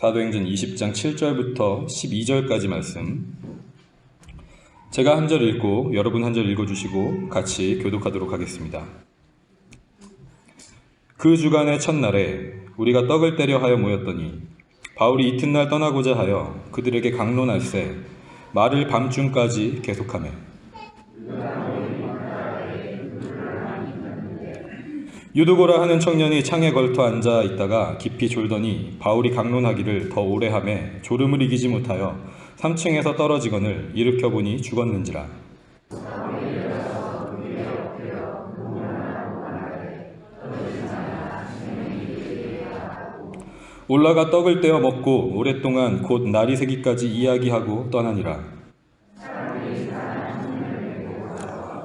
사도행전 20장 7절부터 12절까지 말씀, 제가 한 절 읽고 여러분 한 절 읽어주시고 같이 교독하도록 하겠습니다. 그 주간의 첫날에 우리가 떡을 떼려 하여 모였더니 바울이 이튿날 떠나고자 하여 그들에게 강론할세 말을 밤중까지 계속하며 유두고라 하는 청년이 창에 걸터 앉아 있다가 깊이 졸더니 바울이 강론하기를 더 오래 하매 졸음을 이기지 못하여 3층에서 떨어지거늘 일으켜 보니 죽었는지라. 올라가 떡을 떼어 먹고 오랫동안 곧 날이 새기까지 이야기하고 떠나니라.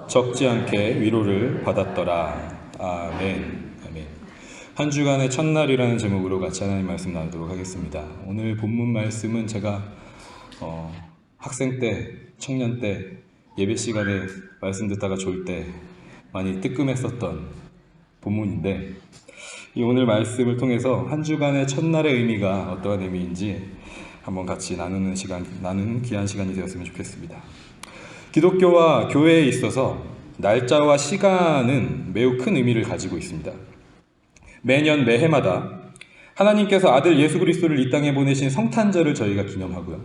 적지 않게 위로를 받았더라. 아멘. 아멘. 한 주간의 첫날이라는 제목으로 같이 하나님 말씀 나누도록 하겠습니다. 오늘 본문 말씀은 제가 학생 때, 청년 때, 예배 시간에 말씀 듣다가 졸 때 많이 뜨끔했었던 본문인데, 이 오늘 말씀을 통해서 한 주간의 첫날의 의미가 어떠한 의미인지 한번 같이 나누는 귀한 시간이 되었으면 좋겠습니다. 기독교와 교회에 있어서 날짜와 시간은 매우 큰 의미를 가지고 있습니다. 매년 매해마다 하나님께서 아들 예수 그리스도를 이 땅에 보내신 성탄절을 저희가 기념하고요.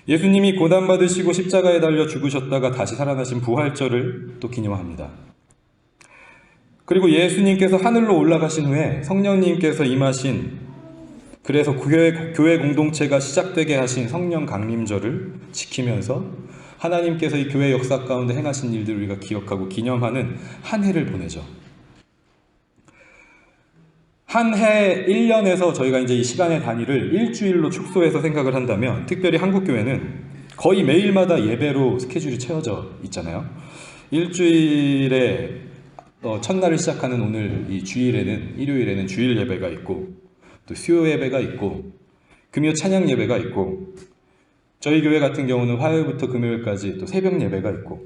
예수님이 고난받으시고 십자가에 달려 죽으셨다가 다시 살아나신 부활절을 또 기념합니다. 그리고 예수님께서 하늘로 올라가신 후에 성령님께서 임하신, 그래서 교회 공동체가 시작되게 하신 성령 강림절을 지키면서 하나님께서 이 교회 역사 가운데 행하신 일들을 우리가 기억하고 기념하는 한 해를 보내죠. 한 해 1년에서 저희가 이제 이 시간의 단위를 일주일로 축소해서 생각을 한다면, 특별히 한국교회는 거의 매일마다 예배로 스케줄이 채워져 있잖아요. 일주일에 첫날을 시작하는 오늘 이 주일에는, 일요일에는 주일 예배가 있고, 또 수요 예배가 있고, 금요 찬양 예배가 있고, 저희 교회 같은 경우는 화요일부터 금요일까지 또 새벽 예배가 있고,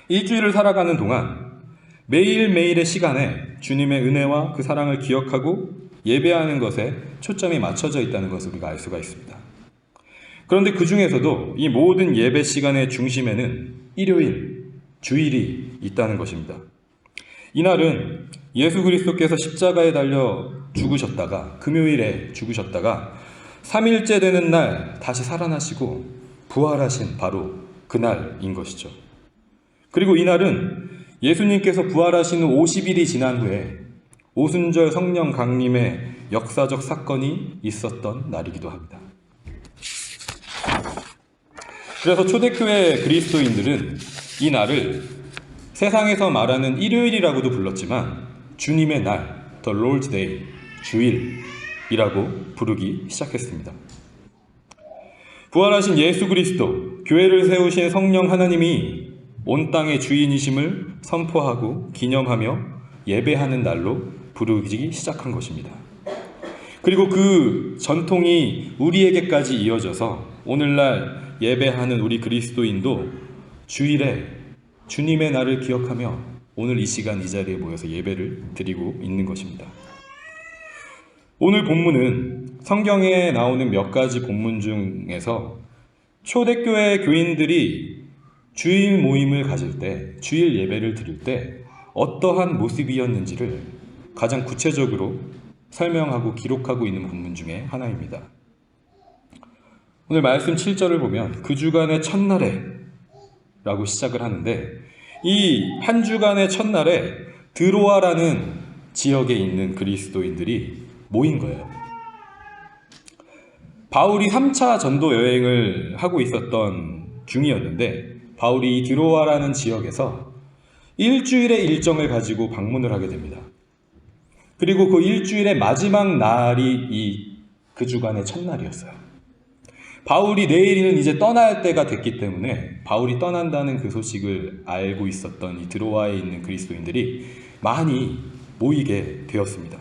일주일을 살아가는 동안 매일매일의 시간에 주님의 은혜와 그 사랑을 기억하고 예배하는 것에 초점이 맞춰져 있다는 것을 우리가 알 수가 있습니다. 그런데 그 중에서도 이 모든 예배 시간의 중심에는 일요일, 주일이 있다는 것입니다. 이날은 예수 그리스도께서 십자가에 달려 죽으셨다가, 금요일에 죽으셨다가 3일째 되는 날 다시 살아나시고 부활하신 바로 그날인 것이죠. 그리고 이날은 예수님께서 부활하신 후 50일이 지난 후에 오순절 성령 강림의 역사적 사건이 있었던 날이기도 합니다. 그래서 초대교회 그리스도인들은 이 날을 세상에서 말하는 일요일이라고도 불렀지만 주님의 날, The Lord's Day, 주일이라고 부르기 시작했습니다. 부활하신 예수 그리스도, 교회를 세우신 성령 하나님이 온 땅의 주인이심을 선포하고 기념하며 예배하는 날로 부르기 시작한 것입니다. 그리고 그 전통이 우리에게까지 이어져서 오늘날 예배하는 우리 그리스도인도 주일에 주님의 날을 기억하며 오늘 이 시간 이 자리에 모여서 예배를 드리고 있는 것입니다. 오늘 본문은 성경에 나오는 몇 가지 본문 중에서 초대교회 교인들이 주일 모임을 가질 때, 주일 예배를 드릴 때 어떠한 모습이었는지를 가장 구체적으로 설명하고 기록하고 있는 본문 중에 하나입니다. 오늘 말씀 7절을 보면 그 주간의 첫날에 라고 시작을 하는데, 이 한 주간의 첫날에 드로아라는 지역에 있는 그리스도인들이 모인 거예요. 바울이 3차 전도 여행을 하고 있었던 중이었는데, 바울이 이 드로아라는 지역에서 일주일의 일정을 가지고 방문을 하게 됩니다. 그리고 그 일주일의 마지막 날이 그 주간의 첫날이었어요. 바울이 내일은 이제 떠날 때가 됐기 때문에 바울이 떠난다는 그 소식을 알고 있었던 이 드로아에 있는 그리스도인들이 많이 모이게 되었습니다.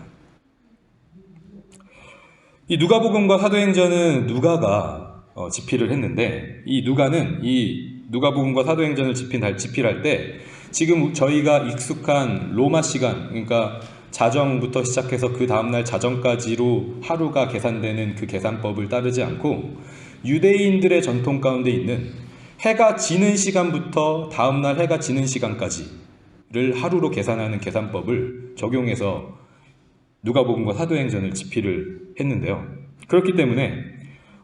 이 누가복음과 사도행전은 누가가 집필을 했는데, 이 누가는 이 누가복음과 사도행전을 집필할 때 지금 저희가 익숙한 로마 시간, 그러니까 자정부터 시작해서 그 다음날 자정까지로 하루가 계산되는 그 계산법을 따르지 않고 유대인들의 전통 가운데 있는 해가 지는 시간부터 다음날 해가 지는 시간까지를 하루로 계산하는 계산법을 적용해서 누가복음과 사도행전을 집필을 했는데요. 그렇기 때문에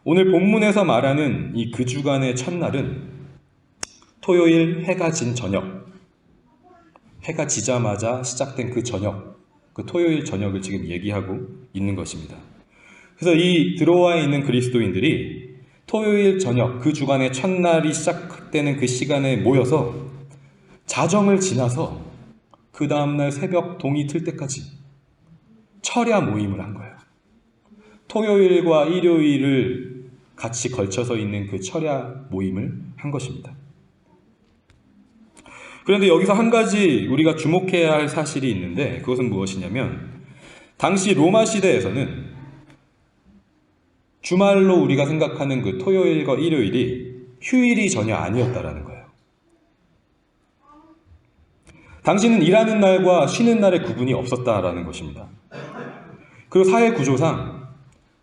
오늘 본문에서 말하는 이 그 주간의 첫날은 토요일 해가 진 저녁, 해가 지자마자 시작된 그 저녁, 그 토요일 저녁을 지금 얘기하고 있는 것입니다. 그래서 이 드로아에 있는 그리스도인들이 토요일 저녁, 그 주간의 첫날이 시작되는 그 시간에 모여서 자정을 지나서 그 다음날 새벽 동이 틀 때까지 철야 모임을 한 거예요. 토요일과 일요일을 같이 걸쳐서 있는 그 철야 모임을 한 것입니다. 그런데 여기서 한 가지 우리가 주목해야 할 사실이 있는데 그것은 무엇이냐면 당시 로마 시대에서는 주말로 우리가 생각하는 그 토요일과 일요일이 휴일이 전혀 아니었다라는 거예요. 당시는 일하는 날과 쉬는 날의 구분이 없었다라는 것입니다. 그리고 사회 구조상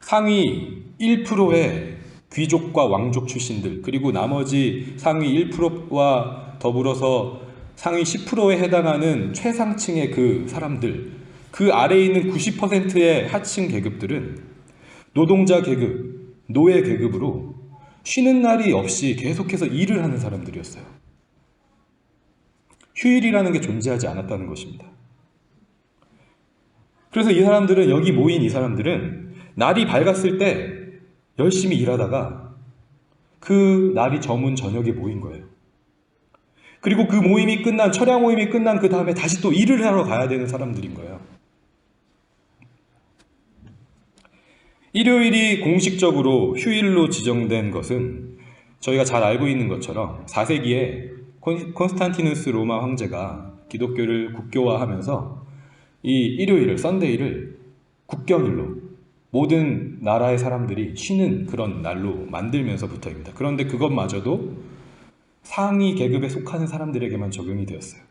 상위 1%의 귀족과 왕족 출신들 그리고 나머지 상위 1%와 더불어서 상위 10%에 해당하는 최상층의 그 사람들, 그 아래에 있는 90%의 하층 계급들은 노동자 계급, 노예 계급으로 쉬는 날이 없이 계속해서 일을 하는 사람들이었어요. 휴일이라는 게 존재하지 않았다는 것입니다. 그래서 이 사람들은, 여기 모인 이 사람들은 날이 밝았을 때 열심히 일하다가 그 날이 저문 저녁에 모인 거예요. 그리고 그 모임이 끝난, 철야 모임이 끝난 그 다음에 다시 또 일을 하러 가야 되는 사람들인 거예요. 일요일이 공식적으로 휴일로 지정된 것은 저희가 잘 알고 있는 것처럼 4세기에 콘스탄티누스 로마 황제가 기독교를 국교화하면서 이 일요일을, 썬데이를 국경일로 모든 나라의 사람들이 쉬는 그런 날로 만들면서부터입니다. 그런데 그것마저도 상위 계급에 속하는 사람들에게만 적용이 되었어요.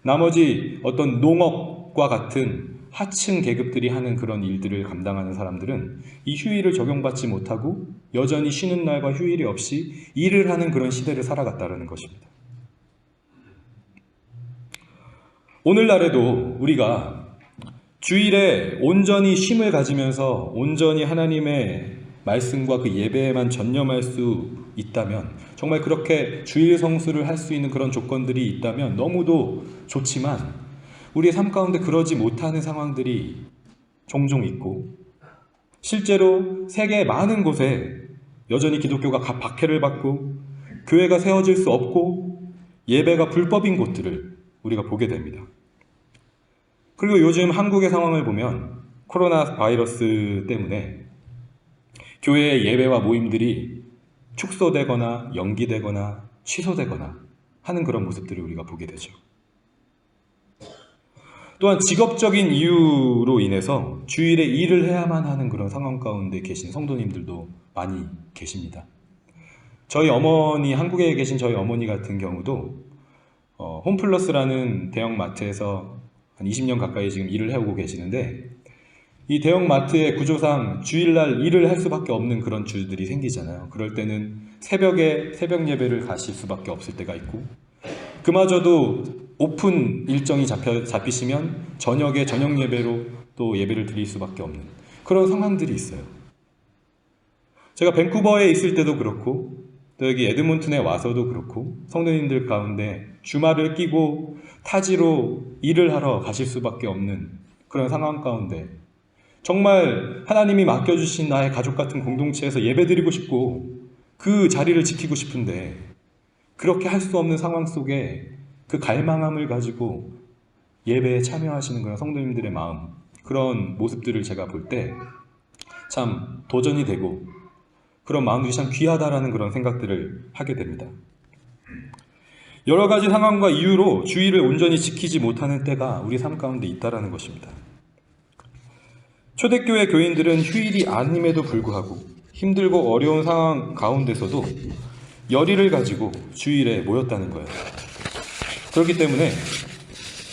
나머지 어떤 농업과 같은 하층 계급들이 하는 그런 일들을 감당하는 사람들은 이 휴일을 적용받지 못하고 여전히 쉬는 날과 휴일이 없이 일을 하는 그런 시대를 살아갔다는 것입니다. 오늘날에도 우리가 주일에 온전히 쉼을 가지면서 온전히 하나님의 말씀과 그 예배에만 전념할 수 있다면, 정말 그렇게 주일 성수를 할 수 있는 그런 조건들이 있다면 너무도 좋지만 우리의 삶 가운데 그러지 못하는 상황들이 종종 있고, 실제로 세계 많은 곳에 여전히 기독교가 박해를 받고 교회가 세워질 수 없고 예배가 불법인 곳들을 우리가 보게 됩니다. 그리고 요즘 한국의 상황을 보면 코로나 바이러스 때문에 교회의 예배와 모임들이 축소되거나 연기되거나 취소되거나 하는 그런 모습들을 우리가 보게 되죠. 또한 직업적인 이유로 인해서 주일에 일을 해야만 하는 그런 상황 가운데 계신 성도님들도 많이 계십니다. 저희 어머니, 한국에 계신 저희 어머니 같은 경우도 홈플러스라는 대형 마트에서 한 20년 가까이 지금 일을 해오고 계시는데, 이 대형 마트의 구조상 주일날 일을 할 수밖에 없는 그런 주들이 생기잖아요. 그럴 때는 새벽에 새벽 예배를 가실 수밖에 없을 때가 있고, 그마저도 오픈 일정이 잡히시면 저녁에 저녁 예배로 또 예배를 드릴 수밖에 없는 그런 상황들이 있어요. 제가 밴쿠버에 있을 때도 그렇고 또 여기 에드몬튼에 와서도 그렇고 성도님들 가운데 주말을 끼고 타지로 일을 하러 가실 수밖에 없는 그런 상황 가운데 정말 하나님이 맡겨주신 나의 가족 같은 공동체에서 예배드리고 싶고 그 자리를 지키고 싶은데 그렇게 할 수 없는 상황 속에 그 갈망함을 가지고 예배에 참여하시는 그런 성도님들의 마음, 그런 모습들을 제가 볼 때 참 도전이 되고 그런 마음들이 참 귀하다라는 그런 생각들을 하게 됩니다. 여러 가지 상황과 이유로 주일을 온전히 지키지 못하는 때가 우리 삶 가운데 있다라는 것입니다. 초대교회 교인들은 휴일이 아님에도 불구하고 힘들고 어려운 상황 가운데서도 열의를 가지고 주일에 모였다는 거예요. 그렇기 때문에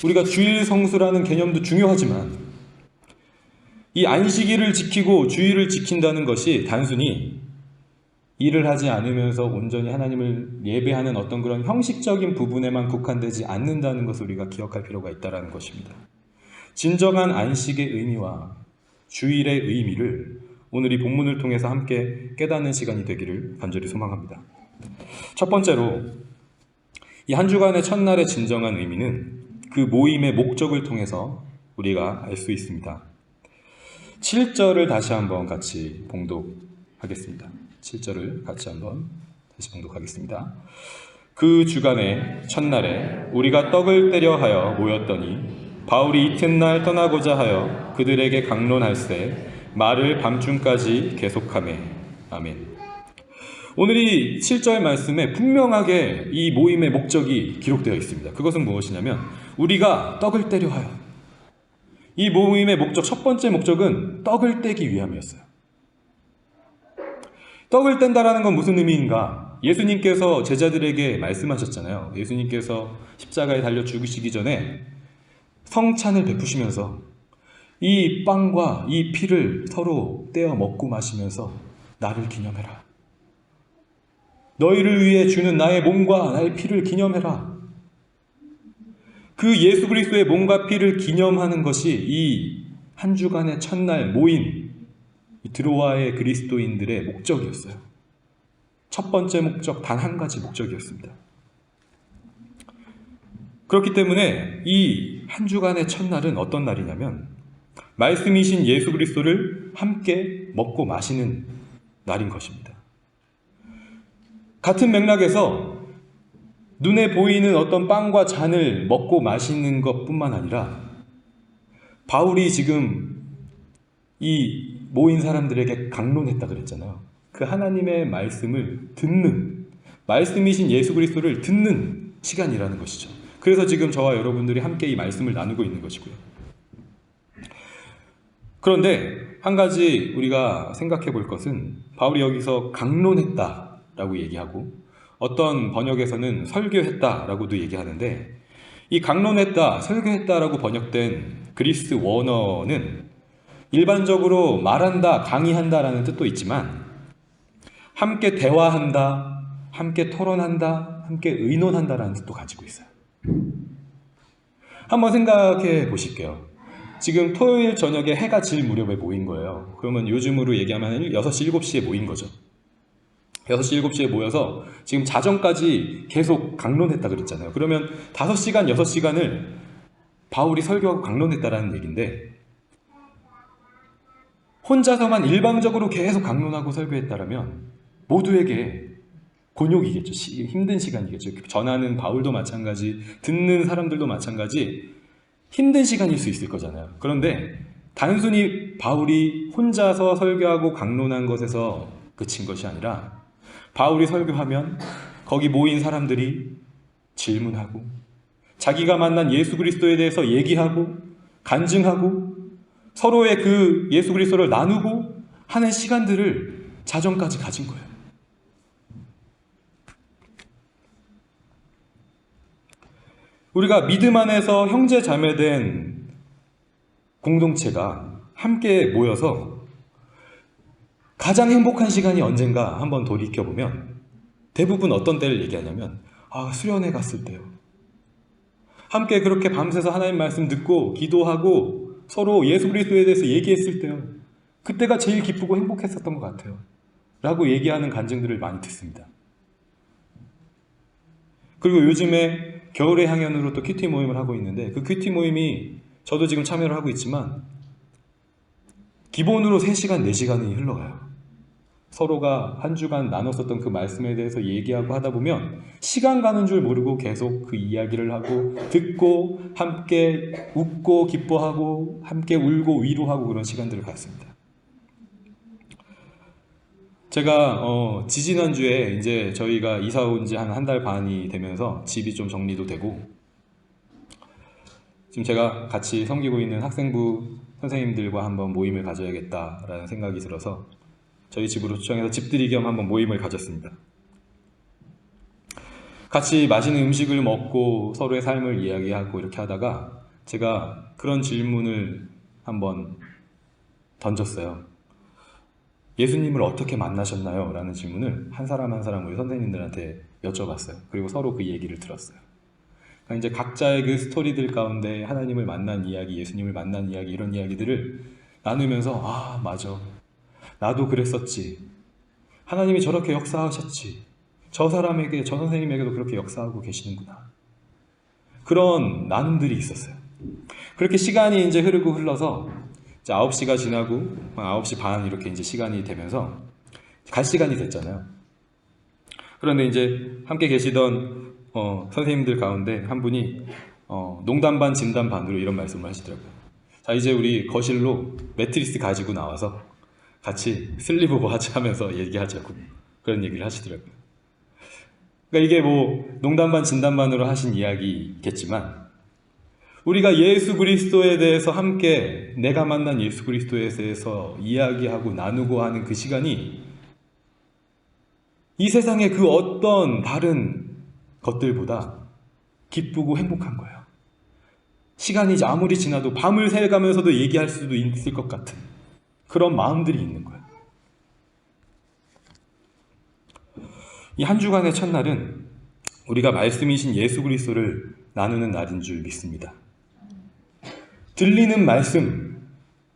우리가 주일 성수라는 개념도 중요하지만 이 안식일을 지키고 주일을 지킨다는 것이 단순히 일을 하지 않으면서 온전히 하나님을 예배하는 어떤 그런 형식적인 부분에만 국한되지 않는다는 것을 우리가 기억할 필요가 있다는 것입니다. 진정한 안식의 의미와 주일의 의미를 오늘 이 본문을 통해서 함께 깨닫는 시간이 되기를 간절히 소망합니다. 첫 번째로 이 한 주간의 첫날의 진정한 의미는 그 모임의 목적을 통해서 우리가 알 수 있습니다. 7절을 다시 한번 같이 봉독하겠습니다. 7절을 같이 한번 다시 봉독하겠습니다. 그 주간의 첫날에 우리가 떡을 떼려 하여 모였더니 바울이 이튿날 떠나고자 하여 그들에게 강론할세 말을 밤중까지 계속하매. 아멘. 오늘 이 7절 말씀에 분명하게 이 모임의 목적이 기록되어 있습니다. 그것은 무엇이냐면 우리가 떡을 떼려 하여. 이 모임의 목적, 첫 번째 목적은 떡을 떼기 위함이었어요. 떡을 뗀다라는 건 무슨 의미인가? 예수님께서 제자들에게 말씀하셨잖아요. 예수님께서 십자가에 달려 죽으시기 전에 성찬을 베푸시면서 이 빵과 이 피를 서로 떼어 먹고 마시면서 나를 기념해라. 너희를 위해 주는 나의 몸과 나의 피를 기념해라. 그 예수 그리스도의 몸과 피를 기념하는 것이 이 한 주간의 첫날 모인 드로아의 그리스도인들의 목적이었어요. 첫 번째 목적, 단 한 가지 목적이었습니다. 그렇기 때문에 이 한 주간의 첫날은 어떤 날이냐면 말씀이신 예수 그리스도를 함께 먹고 마시는 날인 것입니다. 같은 맥락에서 눈에 보이는 어떤 빵과 잔을 먹고 마시는 것뿐만 아니라 바울이 지금 이 모인 사람들에게 강론했다 그랬잖아요. 그 하나님의 말씀을 듣는, 말씀이신 예수 그리스도를 듣는 시간이라는 것이죠. 그래서 지금 저와 여러분들이 함께 이 말씀을 나누고 있는 것이고요. 그런데 한 가지 우리가 생각해 볼 것은 바울이 여기서 강론했다라고 얘기하고 어떤 번역에서는 설교했다라고도 얘기하는데 이 강론했다, 설교했다라고 번역된 그리스 원어는 일반적으로 말한다, 강의한다라는 뜻도 있지만 함께 대화한다, 함께 토론한다, 함께 의논한다라는 뜻도 가지고 있어요. 한번 생각해 보실게요. 지금 토요일 저녁에 해가 질 무렵에 모인 거예요. 그러면 요즘으로 얘기하면 6시, 7시에 모인 거죠. 6시, 7시에 모여서 지금 자정까지 계속 강론했다 그랬잖아요. 그러면 5시간, 6시간을 바울이 설교하고 강론했다라는 얘기인데 혼자서만 일방적으로 계속 강론하고 설교했다라면 모두에게 곤욕이겠죠. 힘든 시간이겠죠. 전하는 바울도 마찬가지, 듣는 사람들도 마찬가지 힘든 시간일 수 있을 거잖아요. 그런데 단순히 바울이 혼자서 설교하고 강론한 것에서 그친 것이 아니라 바울이 설교하면 거기 모인 사람들이 질문하고 자기가 만난 예수 그리스도에 대해서 얘기하고 간증하고 서로의 그 예수 그리스도를 나누고 하는 시간들을 자정까지 가진 거예요. 우리가 믿음 안에서 형제 자매된 공동체가 함께 모여서 가장 행복한 시간이 언젠가 한번 돌이켜보면 대부분 어떤 때를 얘기하냐면 수련회 갔을 때요. 함께 그렇게 밤새서 하나님 말씀 듣고 기도하고 서로 예수 그리스도에 대해서 얘기했을 때요. 그때가 제일 기쁘고 행복했었던 것 같아요. 라고 얘기하는 간증들을 많이 듣습니다. 그리고 요즘에 겨울의 향연으로 또 큐티 모임을 하고 있는데 그 큐티 모임이 저도 지금 참여를 하고 있지만 기본으로 3시간, 4시간이 흘러가요. 서로가 한 주간 나눴었던 그 말씀에 대해서 얘기하고 하다 보면 시간 가는 줄 모르고 계속 그 이야기를 하고 듣고 함께 웃고 기뻐하고 함께 울고 위로하고 그런 시간들을 갖습니다. 제가 지지난주에 이제 저희가 이사 온 지 한 달 반이 되면서 집이 좀 정리도 되고 지금 제가 같이 섬기고 있는 학생부 선생님들과 한번 모임을 가져야겠다라는 생각이 들어서 저희 집으로 초청해서 집들이 겸 한번 모임을 가졌습니다. 같이 맛있는 음식을 먹고 서로의 삶을 이야기하고 이렇게 하다가 제가 그런 질문을 한번 던졌어요. 예수님을 어떻게 만나셨나요? 라는 질문을 한 사람 한 사람 우리 선생님들한테 여쭤봤어요. 그리고 서로 그 얘기를 들었어요. 그러니까 이제 각자의 그 스토리들 가운데 하나님을 만난 이야기, 예수님을 만난 이야기, 이런 이야기들을 나누면서 아, 맞아. 나도 그랬었지. 하나님이 저렇게 역사하셨지. 저 사람에게, 저 선생님에게도 그렇게 역사하고 계시는구나. 그런 나눔들이 있었어요. 그렇게 시간이 이제 흐르고 흘러서 이제 9시가 지나고 9시 반 이렇게 이제 시간이 되면서 갈 시간이 됐잖아요. 그런데 이제 함께 계시던 선생님들 가운데 한 분이 농담 반 진담 반으로 이런 말씀을 하시더라고요. 자, 이제 우리 거실로 매트리스 가지고 나와서 같이 슬리브오버 하면서 얘기하자고 그런 얘기를 하시더라고요. 그러니까 이게 뭐 농담 반 진담 반으로 하신 이야기겠지만 우리가 예수 그리스도에 대해서 함께 내가 만난 예수 그리스도에 대해서 이야기하고 나누고 하는 그 시간이 이 세상의 그 어떤 다른 것들보다 기쁘고 행복한 거예요. 시간이 아무리 지나도 밤을 새가면서도 얘기할 수도 있을 것 같은 그런 마음들이 있는 거예요. 이 한 주간의 첫날은 우리가 말씀이신 예수 그리스도를 나누는 날인 줄 믿습니다. 들리는 말씀,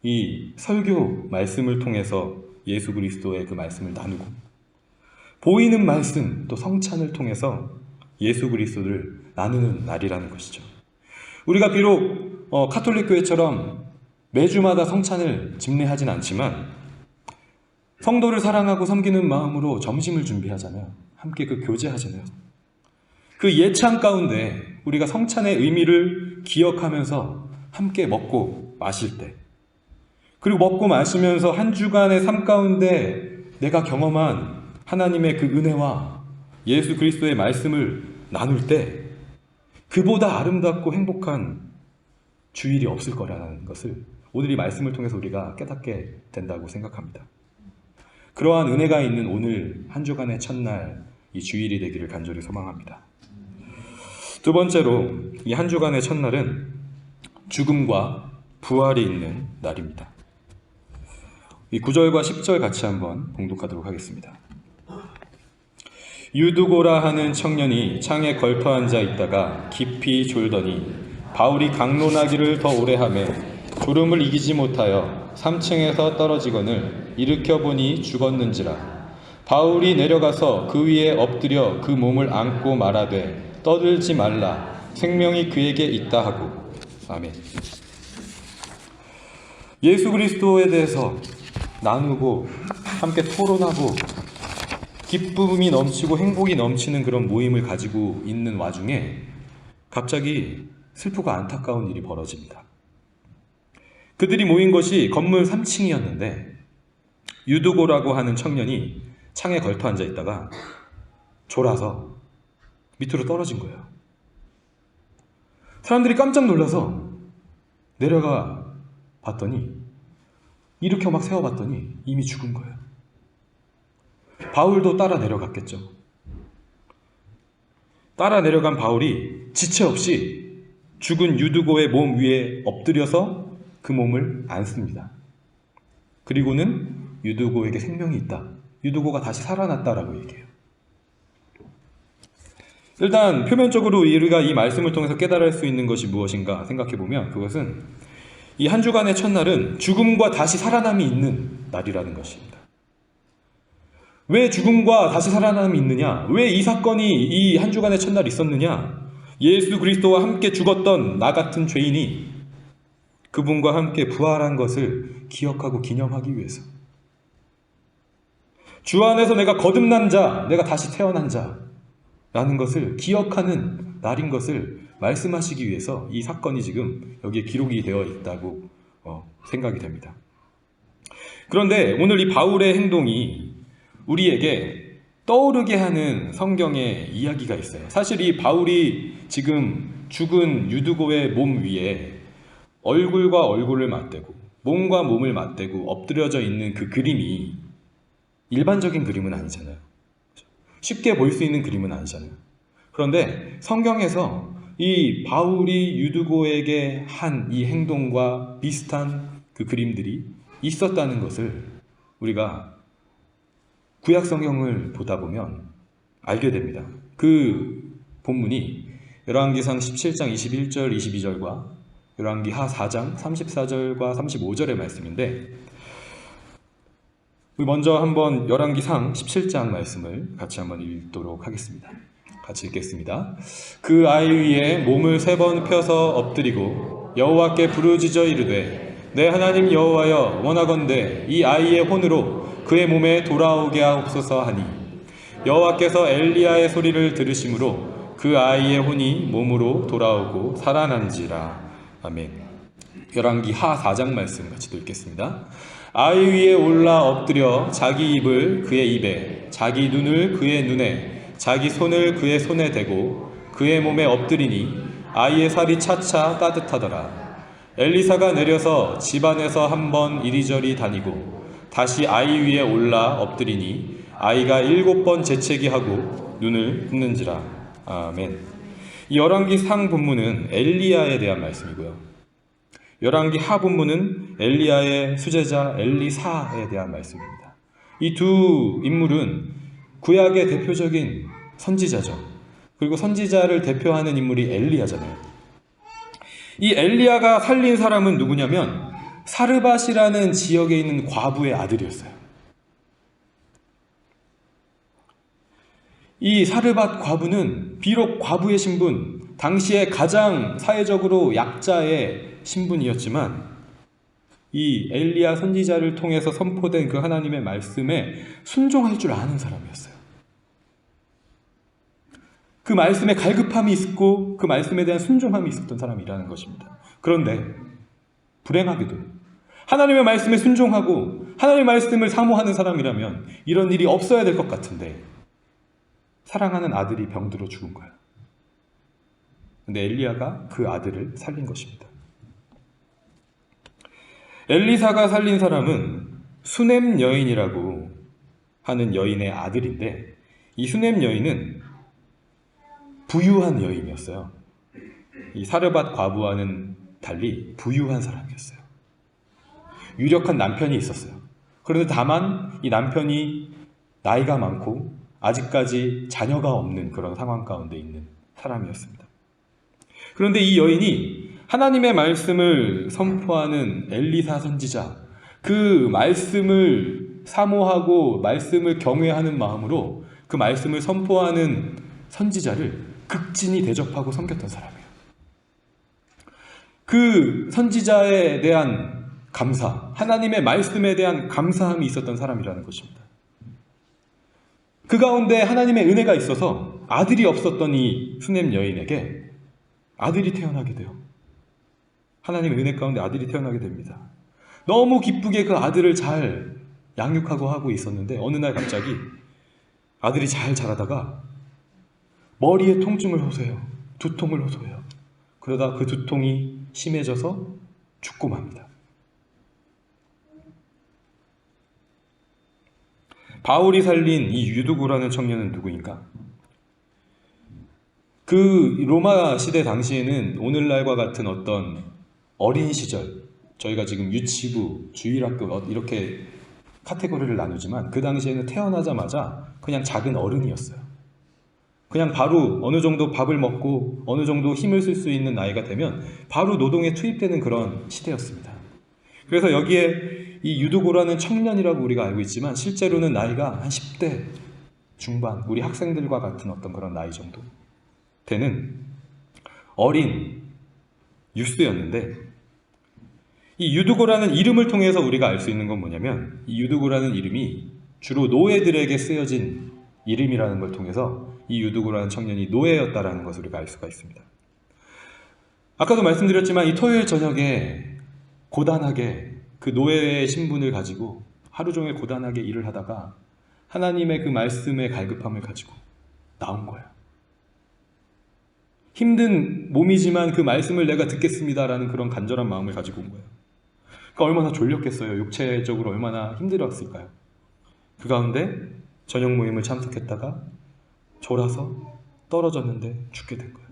이 설교 말씀을 통해서 예수 그리스도의 그 말씀을 나누고 보이는 말씀, 또 성찬을 통해서 예수 그리스도를 나누는 날이라는 것이죠. 우리가 비록 카톨릭 교회처럼 매주마다 성찬을 집례하진 않지만 성도를 사랑하고 섬기는 마음으로 점심을 준비하잖아요. 함께 그 교제하잖아요. 그 예찬 가운데 우리가 성찬의 의미를 기억하면서 함께 먹고 마실 때, 그리고 먹고 마시면서 한 주간의 삶 가운데 내가 경험한 하나님의 그 은혜와 예수 그리스도의 말씀을 나눌 때 그보다 아름답고 행복한 주일이 없을 거라는 것을 오늘 이 말씀을 통해서 우리가 깨닫게 된다고 생각합니다. 그러한 은혜가 있는 오늘 한 주간의 첫날 이 주일이 되기를 간절히 소망합니다. 두 번째로 이 한 주간의 첫날은 죽음과 부활이 있는 날입니다. 이 9절과 10절 같이 한번 봉독하도록 하겠습니다. 유두고라 하는 청년이 창에 걸터 앉아 있다가 깊이 졸더니 바울이 강론하기를 더 오래 하매 졸음을 이기지 못하여 3층에서 떨어지거늘 일으켜 보니 죽었는지라. 바울이 내려가서 그 위에 엎드려 그 몸을 안고 말하되 떠들지 말라, 생명이 그에게 있다 하고. 아멘. 예수 그리스도에 대해서 나누고 함께 토론하고 기쁨이 넘치고 행복이 넘치는 그런 모임을 가지고 있는 와중에 갑자기 슬프고 안타까운 일이 벌어집니다. 그들이 모인 것이 건물 3층이었는데 유두고라고 하는 청년이 창에 걸터 앉아 있다가 졸아서 밑으로 떨어진 거예요. 사람들이 깜짝 놀라서 내려가 봤더니 일으켜 막 세워봤더니 이미 죽은 거예요. 바울도 따라 내려갔겠죠. 따라 내려간 바울이 지체 없이 죽은 유두고의 몸 위에 엎드려서 그 몸을 안습니다. 그리고는 유두고에게 생명이 있다, 유두고가 다시 살아났다라고 얘기해요. 일단 표면적으로 우리가 이 말씀을 통해서 깨달을 수 있는 것이 무엇인가 생각해보면 그것은 이 한 주간의 첫날은 죽음과 다시 살아남이 있는 날이라는 것입니다. 왜 죽음과 다시 살아남이 있느냐? 왜 이 사건이 이 한 주간의 첫날이 있었느냐? 예수 그리스도와 함께 죽었던 나 같은 죄인이 그분과 함께 부활한 것을 기억하고 기념하기 위해서, 주 안에서 내가 거듭난 자, 내가 다시 태어난 자라는 것을 기억하는 날인 것을 말씀하시기 위해서 이 사건이 지금 여기에 기록이 되어 있다고 생각이 됩니다. 그런데 오늘 이 바울의 행동이 우리에게 떠오르게 하는 성경의 이야기가 있어요. 사실 이 바울이 지금 죽은 유두고의 몸 위에 얼굴과 얼굴을 맞대고 몸과 몸을 맞대고 엎드려져 있는 그 그림이 일반적인 그림은 아니잖아요. 쉽게 볼 수 있는 그림은 아니잖아요. 그런데 성경에서 이 바울이 유두고에게 한 이 행동과 비슷한 그 그림들이 있었다는 것을 우리가 구약 성경을 보다 보면 알게 됩니다. 그 본문이 열왕기상 17장 21절 22절과 열왕기하 4장 34절과 35절의 말씀인데, 먼저 한번 열왕기상 17장 말씀을 같이 한번 읽도록 하겠습니다. 같이 읽겠습니다. 그 아이 위에 몸을 3번 펴서 엎드리고 여호와께 부르짖어 이르되 내 하나님 여호와여 원하건대 이 아이의 혼으로 그의 몸에 돌아오게 하옵소서 하니 여호와께서 엘리야의 소리를 들으심으로 그 아이의 혼이 몸으로 돌아오고 살아난지라. 아멘. 열왕기하 4장 말씀 같이 또 읽겠습니다. 아이 위에 올라 엎드려 자기 입을 그의 입에, 자기 눈을 그의 눈에, 자기 손을 그의 손에 대고 그의 몸에 엎드리니 아이의 살이 차차 따뜻하더라. 엘리사가 내려서 집안에서 한번 이리저리 다니고 다시 아이 위에 올라 엎드리니 아이가 7번 재채기하고 눈을 붓는지라. 아멘. 이 열왕기상 본문은 엘리야에 대한 말씀이고요. 열왕기하 본문은 엘리야의 수제자 엘리사에 대한 말씀입니다. 이 두 인물은 구약의 대표적인 선지자죠. 그리고 선지자를 대표하는 인물이 엘리야잖아요. 이 엘리야가 살린 사람은 누구냐면 사르밧이라는 지역에 있는 과부의 아들이었어요. 이 사르밧 과부는 비록 과부의 신분, 당시에 가장 사회적으로 약자의 신분이었지만 이 엘리야 선지자를 통해서 선포된 그 하나님의 말씀에 순종할 줄 아는 사람이었어요. 그 말씀에 갈급함이 있었고 그 말씀에 대한 순종함이 있었던 사람이라는 것입니다. 그런데 불행하게도 하나님의 말씀에 순종하고 하나님의 말씀을 사모하는 사람이라면 이런 일이 없어야 될 것 같은데 사랑하는 아들이 병들어 죽은 거예요. 근데 엘리야가 그 아들을 살린 것입니다. 엘리사가 살린 사람은 수넴 여인이라고 하는 여인의 아들인데 이 수넴 여인은 부유한 여인이었어요. 이 사르밧 과부와는 달리 부유한 사람이었어요. 유력한 남편이 있었어요. 그런데 다만 이 남편이 나이가 많고 아직까지 자녀가 없는 그런 상황 가운데 있는 사람이었습니다. 그런데 이 여인이 하나님의 말씀을 선포하는 엘리사 선지자, 그 말씀을 사모하고 말씀을 경외하는 마음으로 그 말씀을 선포하는 선지자를 극진히 대접하고 섬겼던 사람이에요. 그 선지자에 대한 감사, 하나님의 말씀에 대한 감사함이 있었던 사람이라는 것입니다. 그 가운데 하나님의 은혜가 있어서 아들이 없었던 이 수넴 여인에게 아들이 태어나게 돼요. 하나님의 은혜 가운데 아들이 태어나게 됩니다. 너무 기쁘게 그 아들을 잘 양육하고 하고 있었는데 어느 날 갑자기 아들이 잘 자라다가 머리에 통증을 호소해요. 두통을 호소해요. 그러다 그 두통이 심해져서 죽고 맙니다. 바울이 살린 이 유두고라는 청년은 누구인가? 그 로마 시대 당시에는 오늘날과 같은 어떤 어린 시절, 저희가 지금 유치부, 주일학교 이렇게 카테고리를 나누지만 그 당시에는 태어나자마자 그냥 작은 어른이었어요. 그냥 바로 어느 정도 밥을 먹고 어느 정도 힘을 쓸 수 있는 나이가 되면 바로 노동에 투입되는 그런 시대였습니다. 그래서 여기에 이 유두고라는 청년이라고 우리가 알고 있지만 실제로는 나이가 한 10대 중반, 우리 학생들과 같은 어떤 그런 나이 정도 되는 어린 유스였는데, 이 유두고라는 이름을 통해서 우리가 알 수 있는 건 뭐냐면 이 유두고라는 이름이 주로 노예들에게 쓰여진 이름이라는 걸 통해서 이 유두고라는 청년이 노예였다라는 것을 우리가 알 수가 있습니다. 아까도 말씀드렸지만 이 토요일 저녁에 고단하게 그 노예의 신분을 가지고 하루 종일 고단하게 일을 하다가 하나님의 그 말씀의 갈급함을 가지고 나온 거예요. 힘든 몸이지만 그 말씀을 내가 듣겠습니다라는 그런 간절한 마음을 가지고 온 거예요. 그러니까 얼마나 졸렸겠어요. 육체적으로 얼마나 힘들었을까요? 그 가운데 저녁 모임을 참석했다가 졸아서 떨어졌는데 죽게 된 거예요.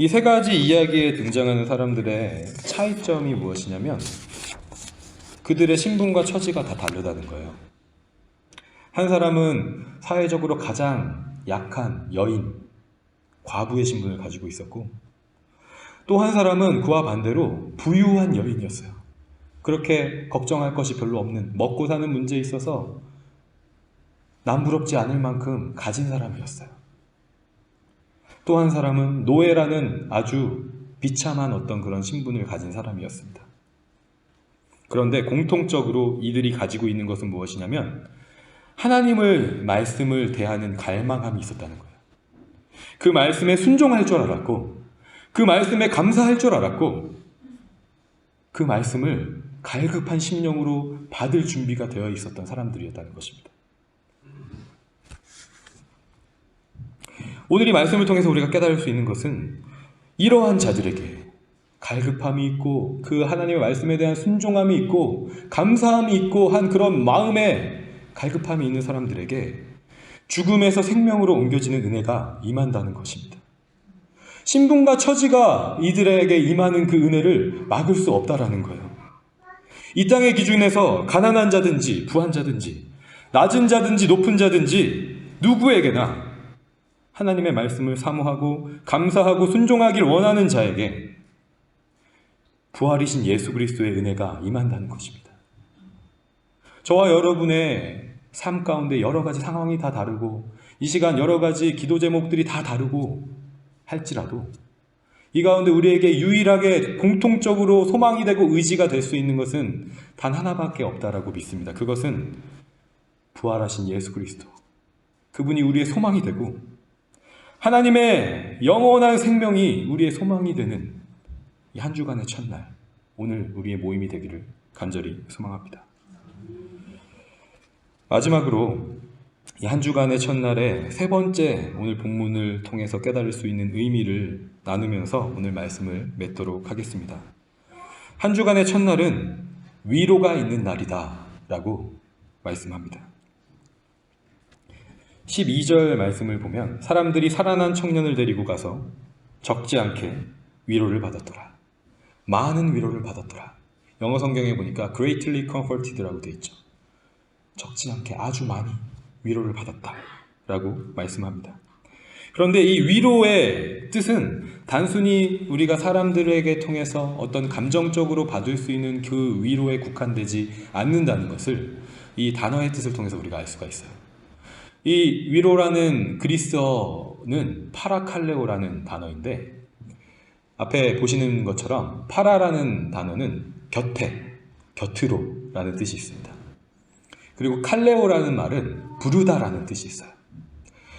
이 세 가지 이야기에 등장하는 사람들의 차이점이 무엇이냐면 그들의 신분과 처지가 다 다르다는 거예요. 한 사람은 사회적으로 가장 약한 여인, 과부의 신분을 가지고 있었고, 또 한 사람은 그와 반대로 부유한 여인이었어요. 그렇게 걱정할 것이 별로 없는, 먹고 사는 문제에 있어서 남부럽지 않을 만큼 가진 사람이었어요. 또 한 사람은 노예라는 아주 비참한 어떤 그런 신분을 가진 사람이었습니다. 그런데 공통적으로 이들이 가지고 있는 것은 무엇이냐면 하나님의 말씀을 대하는 갈망함이 있었다는 거예요. 그 말씀에 순종할 줄 알았고, 그 말씀에 감사할 줄 알았고, 그 말씀을 갈급한 심령으로 받을 준비가 되어 있었던 사람들이었다는 것입니다. 오늘 이 말씀을 통해서 우리가 깨달을 수 있는 것은 이러한 자들에게 갈급함이 있고 그 하나님의 말씀에 대한 순종함이 있고 감사함이 있고 한 그런 마음에 갈급함이 있는 사람들에게 죽음에서 생명으로 옮겨지는 은혜가 임한다는 것입니다. 신분과 처지가 이들에게 임하는 그 은혜를 막을 수 없다라는 거예요. 이 땅의 기준에서 가난한 자든지 부한 자든지 낮은 자든지 높은 자든지 누구에게나 하나님의 말씀을 사모하고 감사하고 순종하길 원하는 자에게 부활이신 예수 그리스도의 은혜가 임한다는 것입니다. 저와 여러분의 삶 가운데 여러 가지 상황이 다 다르고 이 시간 여러 가지 기도 제목들이 다 다르고 할지라도 이 가운데 우리에게 유일하게 공통적으로 소망이 되고 의지가 될 수 있는 것은 단 하나밖에 없다라고 믿습니다. 그것은 부활하신 예수 그리스도. 그분이 우리의 소망이 되고 하나님의 영원한 생명이 우리의 소망이 되는 이 한 주간의 첫날, 오늘 우리의 모임이 되기를 간절히 소망합니다. 마지막으로 이 한 주간의 첫날에 세 번째 오늘 본문을 통해서 깨달을 수 있는 의미를 나누면서 오늘 말씀을 맺도록 하겠습니다. 한 주간의 첫날은 위로가 있는 날이다 라고 말씀합니다. 12절 말씀을 보면 사람들이 살아난 청년을 데리고 가서 적지 않게 위로를 받았더라. 많은 위로를 받았더라. 영어 성경에 보니까 greatly comforted라고 되어 있죠. 적지 않게 아주 많이 위로를 받았다 라고 말씀합니다. 그런데 이 위로의 뜻은 단순히 우리가 사람들에게 통해서 어떤 감정적으로 받을 수 있는 그 위로에 국한되지 않는다는 것을 이 단어의 뜻을 통해서 우리가 알 수가 있어요. 이 위로라는 그리스어는 파라칼레오라는 단어인데 앞에 보시는 것처럼 파라라는 단어는 곁에, 곁으로 라는 뜻이 있습니다. 그리고 칼레오라는 말은 부르다라는 뜻이 있어요.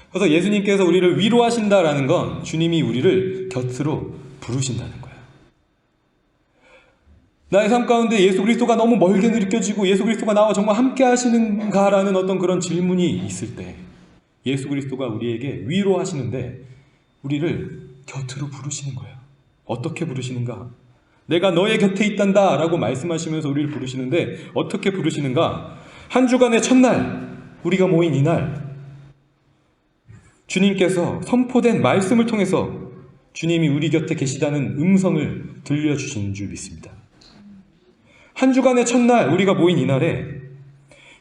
그래서 예수님께서 우리를 위로하신다라는 건 주님이 우리를 곁으로 부르신다는 거예요. 나의 삶 가운데 예수 그리스도가 너무 멀게 느껴지고 예수 그리스도가 나와 정말 함께 하시는가라는 어떤 그런 질문이 있을 때 예수 그리스도가 우리에게 위로하시는데 우리를 곁으로 부르시는 거예요. 어떻게 부르시는가? 내가 너의 곁에 있단다 라고 말씀하시면서 우리를 부르시는데 어떻게 부르시는가? 한 주간의 첫날 우리가 모인 이날 주님께서 선포된 말씀을 통해서 주님이 우리 곁에 계시다는 음성을 들려주시는 줄 믿습니다. 한 주간의 첫날 우리가 모인 이날에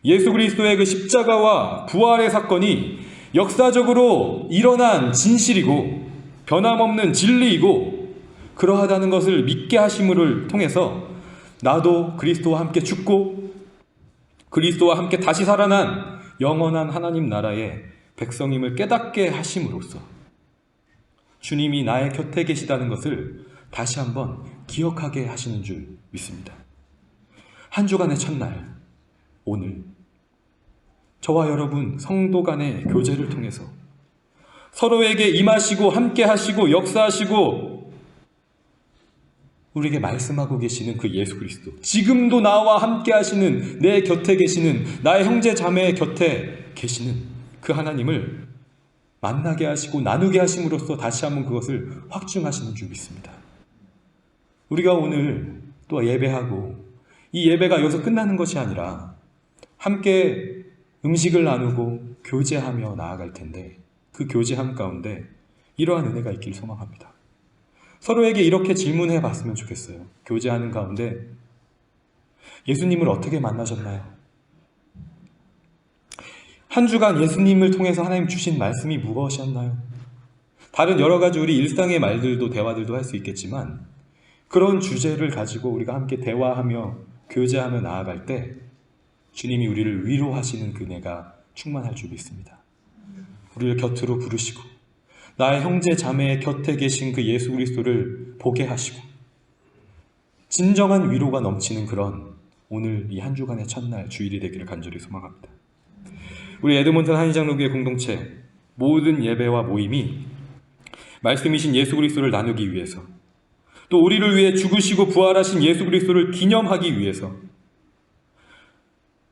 예수 그리스도의 그 십자가와 부활의 사건이 역사적으로 일어난 진실이고 변함없는 진리이고 그러하다는 것을 믿게 하심을 통해서 나도 그리스도와 함께 죽고 그리스도와 함께 다시 살아난 영원한 하나님 나라의 백성임을 깨닫게 하심으로써 주님이 나의 곁에 계시다는 것을 다시 한번 기억하게 하시는 줄 믿습니다. 한 주간의 첫날, 오늘 저와 여러분 성도 간의 교제를 통해서 서로에게 임하시고 함께 하시고 역사하시고 우리에게 말씀하고 계시는 그 예수 그리스도, 지금도 나와 함께 하시는 내 곁에 계시는 나의 형제 자매의 곁에 계시는 그 하나님을 만나게 하시고 나누게 하심으로써 다시 한번 그것을 확증하시는 줄 믿습니다. 우리가 오늘 또 예배하고 이 예배가 여기서 끝나는 것이 아니라 함께 음식을 나누고 교제하며 나아갈 텐데 그 교제함 가운데 이러한 은혜가 있길 소망합니다. 서로에게 이렇게 질문해 봤으면 좋겠어요. 교제하는 가운데 예수님을 어떻게 만나셨나요? 한 주간 예수님을 통해서 하나님 주신 말씀이 무엇이었나요? 다른 여러 가지 우리 일상의 말들도 대화들도 할 수 있겠지만 그런 주제를 가지고 우리가 함께 대화하며 교제하며 나아갈 때 주님이 우리를 위로하시는 그네가 충만할 줄 믿습니다. 우리를 곁으로 부르시고 나의 형제 자매의 곁에 계신 그 예수 그리스도를 보게 하시고 진정한 위로가 넘치는 그런 오늘 이 한 주간의 첫날 주일이 되기를 간절히 소망합니다. 우리 에드몬턴 한인장로교회 공동체 모든 예배와 모임이 말씀이신 예수 그리스도를 나누기 위해서 또 우리를 위해 죽으시고 부활하신 예수 그리스도를 기념하기 위해서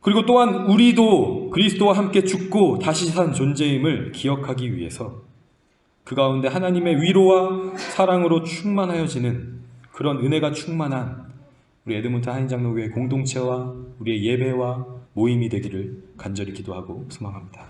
그리고 또한 우리도 그리스도와 함께 죽고 다시 산 존재임을 기억하기 위해서 그 가운데 하나님의 위로와 사랑으로 충만하여지는 그런 은혜가 충만한 우리 에드몬턴 한인장로교회 공동체와 우리의 예배와 모임이 되기를 간절히 기도하고 소망합니다.